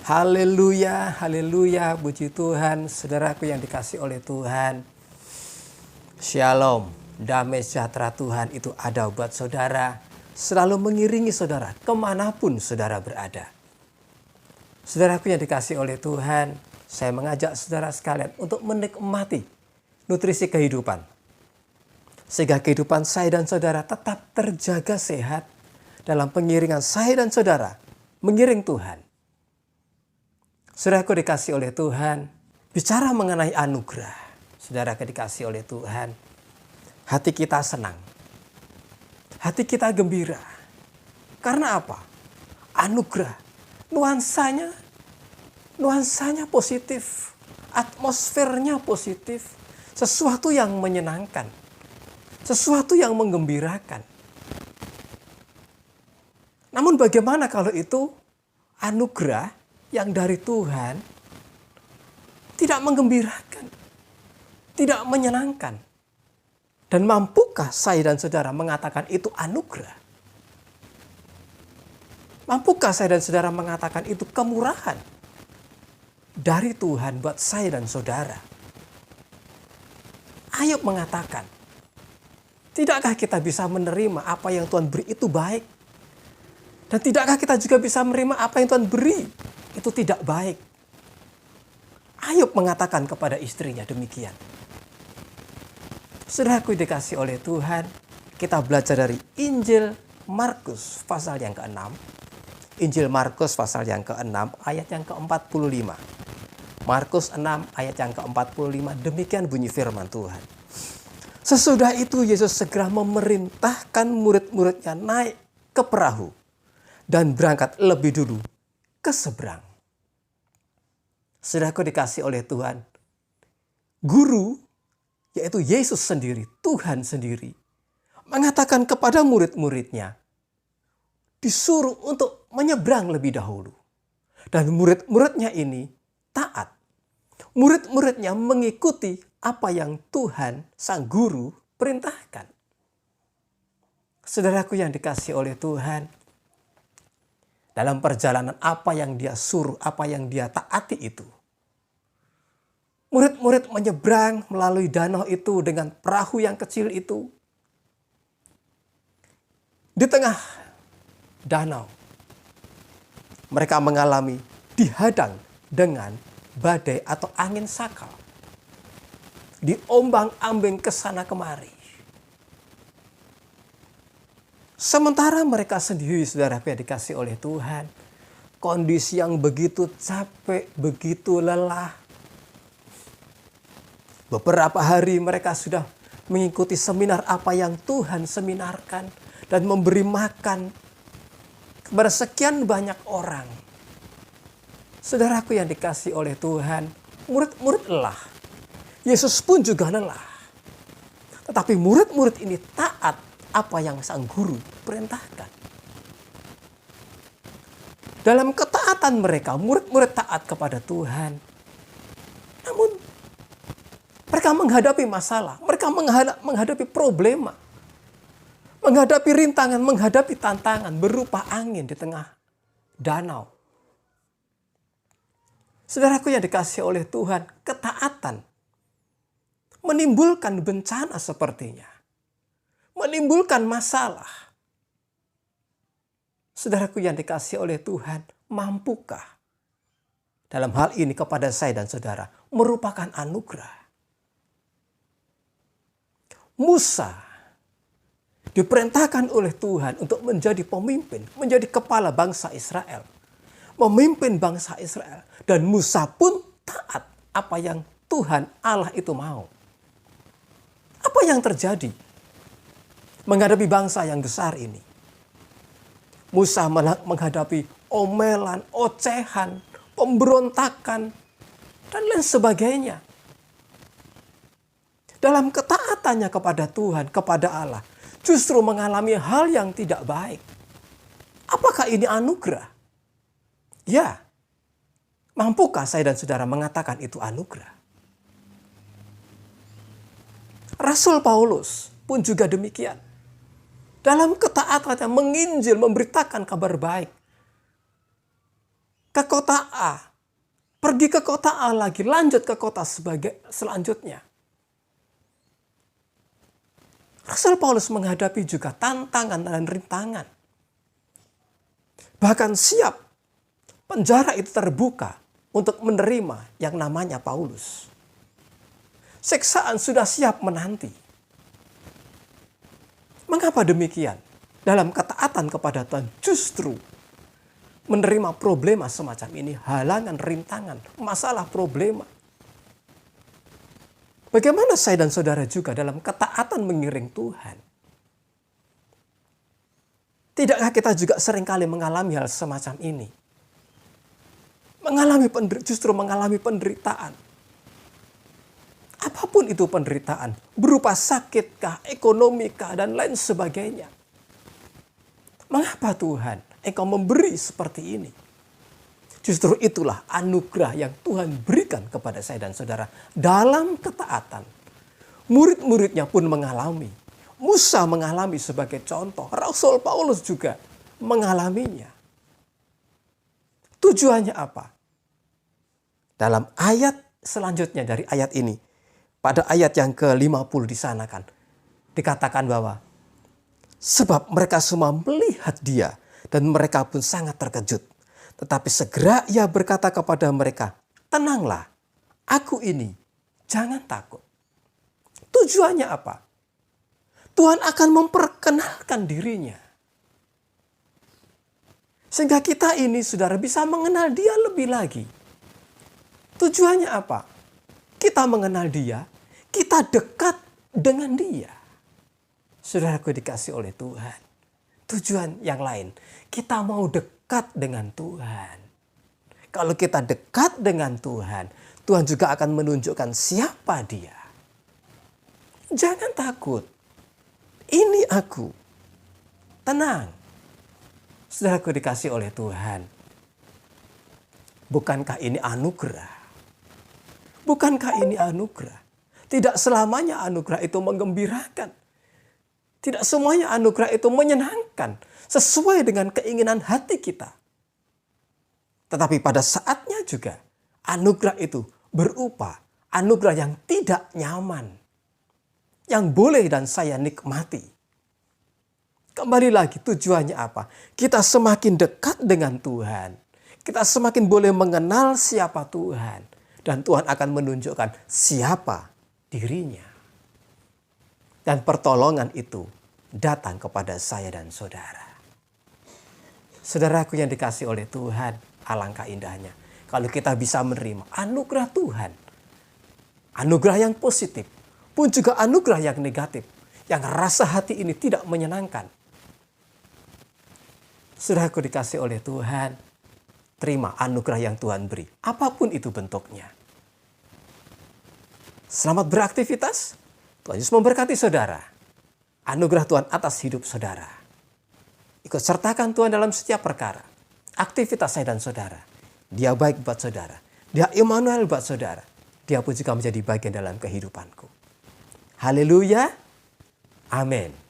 Haleluya, haleluya, puji Tuhan, saudaraku yang dikasih oleh Tuhan. Shalom, damai sejahtera Tuhan itu ada buat saudara, selalu mengiringi saudara kemanapun saudara berada. Saudaraku yang dikasih oleh Tuhan, saya mengajak saudara sekalian untuk menikmati nutrisi kehidupan. Sehingga kehidupan saya dan saudara tetap terjaga sehat dalam pengiringan saya dan saudara mengiring Tuhan. Saudaraku dikasih oleh Tuhan, bicara mengenai anugerah. Saudaraku dikasih oleh Tuhan, hati kita senang. Hati kita gembira. Karena apa? Anugerah. Nuansanya positif. Atmosfernya positif. Sesuatu yang menyenangkan. Sesuatu yang menggembirakan. Namun bagaimana kalau itu anugerah yang dari Tuhan tidak menggembirakan, tidak menyenangkan. Dan mampukah saya dan saudara mengatakan itu anugerah? Mampukah saya dan saudara mengatakan itu kemurahan dari Tuhan buat saya dan saudara? Ayub mengatakan, tidakkah kita bisa menerima apa yang Tuhan beri itu baik? Dan tidakkah kita juga bisa menerima apa yang Tuhan beri itu tidak baik? Ayub mengatakan kepada istrinya demikian. Saudaraku dikasih oleh Tuhan, kita belajar dari Injil Markus pasal yang ke-6. Injil Markus pasal yang ke-6 ayat yang ke-45. Markus 6 ayat yang ke-45, demikian bunyi firman Tuhan. Sesudah itu Yesus segera memerintahkan murid-muridnya naik ke perahu dan berangkat lebih dulu ke seberang. Saudaraku dikasih oleh Tuhan, guru, yaitu Yesus sendiri, Tuhan sendiri, mengatakan kepada murid-muridnya, disuruh untuk menyeberang lebih dahulu. Dan murid-muridnya ini taat. Murid-muridnya mengikuti apa yang Tuhan, sang guru, perintahkan. Saudaraku yang dikasih oleh Tuhan, dalam perjalanan apa yang dia suruh, apa yang dia taati itu. Murid-murid menyeberang melalui danau itu dengan perahu yang kecil itu. Di tengah danau, mereka mengalami dihadang dengan badai atau angin sakal. Diombang-ambing ke sana kemari. Sementara mereka sendiri, saudara yang dikasih oleh Tuhan, kondisi yang begitu capek, begitu lelah. Beberapa hari mereka sudah mengikuti seminar apa yang Tuhan seminarkan dan memberi makan kepada sekian banyak orang. Saudaraku yang dikasih oleh Tuhan, murid-murid lelah. Yesus pun juga lelah. Tetapi murid-murid ini taat apa yang sang guru perintahkan. Dalam ketaatan mereka, murid-murid taat kepada Tuhan. Namun, mereka menghadapi masalah, mereka menghadapi problema, menghadapi rintangan, menghadapi tantangan berupa angin di tengah danau. Saudaraku yang dikasih oleh Tuhan, ketaatan menimbulkan bencana sepertinya. Menimbulkan masalah. Saudaraku yang dikasih oleh Tuhan, mampukah dalam hal ini kepada saya dan saudara merupakan anugerah? Musa diperintahkan oleh Tuhan untuk menjadi pemimpin, menjadi kepala bangsa Israel. Memimpin bangsa Israel. Dan Musa pun taat apa yang Tuhan Allah itu mau. Apa yang terjadi menghadapi bangsa yang besar ini? Musa menghadapi omelan, ocehan, pemberontakan, dan lain sebagainya. Dalam ketaatannya kepada Tuhan, kepada Allah, justru mengalami hal yang tidak baik. Apakah ini anugerah? Ya, mampukah saya dan saudara mengatakan itu anugerah? Rasul Paulus pun juga demikian. Dalam ketaatannya menginjil, memberitakan kabar baik. ke kota A, pergi ke kota A lagi, lanjut ke kota selanjutnya. Rasul Paulus menghadapi juga tantangan dan rintangan. Bahkan siap penjara itu terbuka untuk menerima yang namanya Paulus. Siksaan sudah siap menanti. Mengapa demikian? Dalam ketaatan kepada Tuhan justru menerima problema semacam ini, halangan, rintangan, masalah, problema. Bagaimana saya dan saudara juga dalam ketaatan mengiring Tuhan? Tidakkah kita juga seringkali mengalami hal semacam ini? Justru mengalami penderitaan. Apapun itu penderitaan, berupa sakitkah, ekonomikah, dan lain sebagainya. Mengapa Tuhan Engkau memberi seperti ini? Justru itulah anugerah yang Tuhan berikan kepada saya dan saudara. Dalam ketaatan, murid-muridnya pun mengalami. Musa mengalami sebagai contoh. Rasul Paulus juga mengalaminya. Tujuannya apa? Dalam ayat selanjutnya dari ayat ini, pada ayat yang ke-50 di sana kan, dikatakan bahwa sebab mereka semua melihat dia dan mereka pun sangat terkejut. Tetapi segera ia berkata kepada mereka, tenanglah, aku ini, jangan takut. Tujuannya apa? Tuhan akan memperkenalkan dirinya. Sehingga kita ini, saudara, bisa mengenal dia lebih lagi. Tujuannya apa? Kita mengenal dia, kita dekat dengan dia. Saudaraku dikasih oleh Tuhan. Tujuan yang lain, kita mau dekat dengan Tuhan. Kalau kita dekat dengan Tuhan, Tuhan juga akan menunjukkan siapa dia. Jangan takut. Ini aku. Tenang. Saudaraku dikasih oleh Tuhan. Bukankah ini anugerah? Bukankah ini anugerah? Tidak selamanya anugerah itu menggembirakan. Tidak semuanya anugerah itu menyenangkan. Sesuai dengan keinginan hati kita. Tetapi pada saatnya juga anugerah itu berupa anugerah yang tidak nyaman. Yang boleh dan saya nikmati. Kembali lagi tujuannya apa? Kita semakin dekat dengan Tuhan. Kita semakin boleh mengenal siapa Tuhan. Dan Tuhan akan menunjukkan siapa dirinya. Dan pertolongan itu datang kepada saya dan saudara. Saudaraku yang dikasih oleh Tuhan, alangkah indahnya kalau kita bisa menerima anugerah Tuhan. Anugerah yang positif, pun juga anugerah yang negatif. Yang rasa hati ini tidak menyenangkan. Saudaraku dikasih oleh Tuhan, terima anugerah yang Tuhan beri. Apapun itu bentuknya. Selamat beraktivitas. Tuhan Yesus memberkati saudara. Anugerah Tuhan atas hidup saudara. Ikut sertakan Tuhan dalam setiap perkara. Aktivitas saya dan saudara. Dia baik buat saudara. Dia Immanuel buat saudara. Dia pun juga menjadi bagian dalam kehidupanku. Haleluya. Amin.